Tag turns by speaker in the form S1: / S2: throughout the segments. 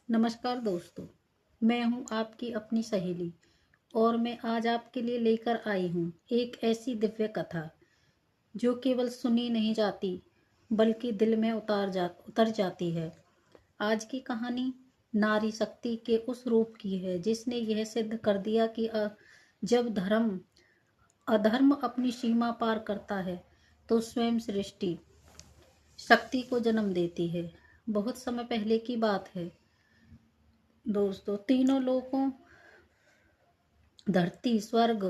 S1: नमस्कार दोस्तों, मैं हूं आपकी अपनी सहेली और मैं आज आपके लिए लेकर आई हूं एक ऐसी दिव्य कथा जो केवल सुनी नहीं जाती बल्कि दिल में उतर जाती है। आज की कहानी नारी शक्ति के उस रूप की है जिसने यह सिद्ध कर दिया कि जब अधर्म अपनी सीमा पार करता है तो स्वयं सृष्टि शक्ति को जन्म देती है। बहुत समय पहले की बात है दोस्तों, तीनों लोगों धरती, स्वर्ग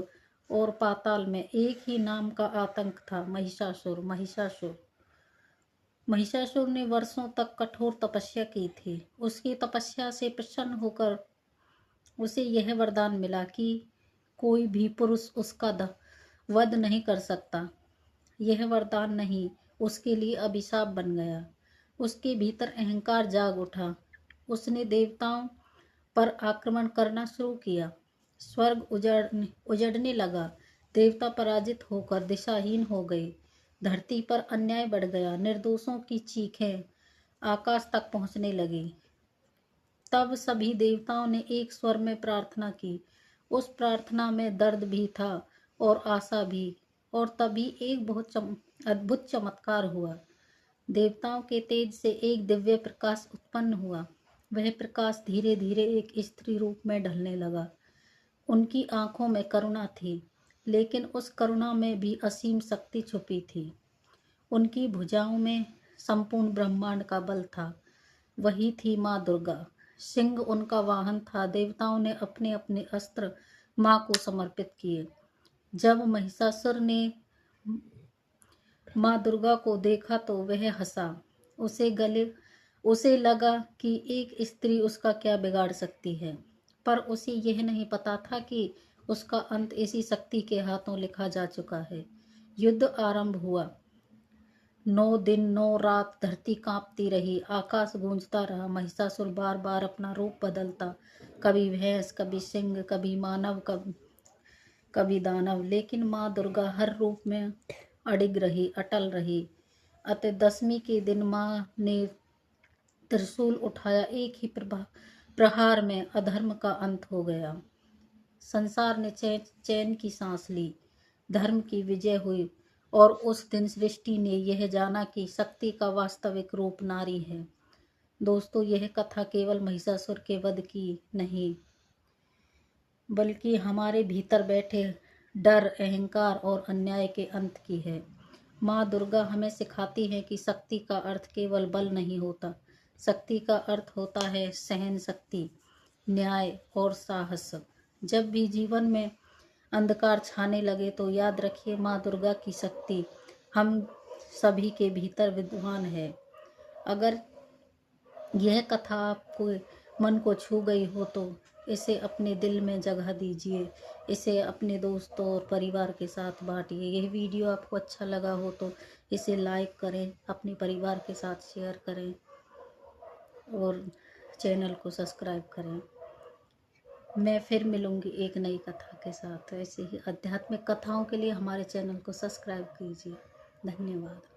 S1: और पाताल में एक ही नाम का आतंक था, महिषासुर। महिषासुर ने वर्षों तक कठोर तपस्या की थी। उसकी तपस्या से प्रसन्न होकर उसे यह वरदान मिला कि कोई भी पुरुष उसका वध नहीं कर सकता। यह वरदान नहीं, उसके लिए अभिशाप बन गया। उसके भीतर अहंकार जाग उठा। उसने देवताओं पर आक्रमण करना शुरू किया। स्वर्ग उजड़ने लगा। देवता पराजित होकर दिशाहीन हो गए। धरती पर अन्याय बढ़ गया। निर्दोषों की चीखें आकाश तक पहुंचने लगी। तब सभी देवताओं ने एक स्वर में प्रार्थना की। उस प्रार्थना में दर्द भी था और आशा भी। और तभी एक बहुत अद्भुत चमत्कार हुआ। देवताओं के तेज से एक दिव्य प्रकाश उत्पन्न हुआ। वह प्रकाश धीरे धीरे एक स्त्री रूप में ढलने लगा। उनकी आंखों में करुणा थी, लेकिन उस करुणा में भी असीम शक्ति छुपी थी। उनकी भुजाओं में संपूर्ण ब्रह्मांड का बल था। वही थी माँ दुर्गा। सिंह उनका वाहन था। देवताओं ने अपने अपने अस्त्र माँ को समर्पित किए। जब महिषासुर ने माँ दुर्गा को देखा तो वह हंसा। उसे लगा कि एक स्त्री उसका क्या बिगाड़ सकती है, पर उसे यह नहीं पता था कि उसका अंत इसी शक्ति के हाथों लिखा जा चुका है। युद्ध आरंभ हुआ। 9 दिन 9 रात धरती कांपती रही, आकाश गूंजता रहा। महिषासुर बार बार अपना रूप बदलता, कभी भैंस, कभी सिंह, कभी मानव, कभी दानव, लेकिन माँ दुर्गा हर रूप में अटल रही। अतः दशमी के दिन माँ ने त्रिशूल उठाया। एक ही प्रहार में अधर्म का अंत हो गया। संसार ने चैन की सांस ली। धर्म की विजय हुई और उस दिन सृष्टि ने यह जाना कि शक्ति का वास्तविक रूप नारी है। दोस्तों, यह कथा केवल महिषासुर के वध की नहीं, बल्कि हमारे भीतर बैठे डर, अहंकार और अन्याय के अंत की है। माँ दुर्गा हमें सिखाती है कि शक्ति का अर्थ केवल बल नहीं होता। शक्ति का अर्थ होता है सहन शक्ति, न्याय और साहस। जब भी जीवन में अंधकार छाने लगे तो याद रखिए, माँ दुर्गा की शक्ति हम सभी के भीतर विद्यमान है। अगर यह कथा आपको मन को छू गई हो तो इसे अपने दिल में जगह दीजिए। इसे अपने दोस्तों और परिवार के साथ बांटिए। यह वीडियो आपको अच्छा लगा हो तो इसे लाइक करें, अपने परिवार के साथ शेयर करें और चैनल को सब्सक्राइब करें। मैं फिर मिलूंगी एक नई कथा के साथ। ऐसे ही आध्यात्मिक कथाओं के लिए हमारे चैनल को सब्सक्राइब कीजिए। धन्यवाद।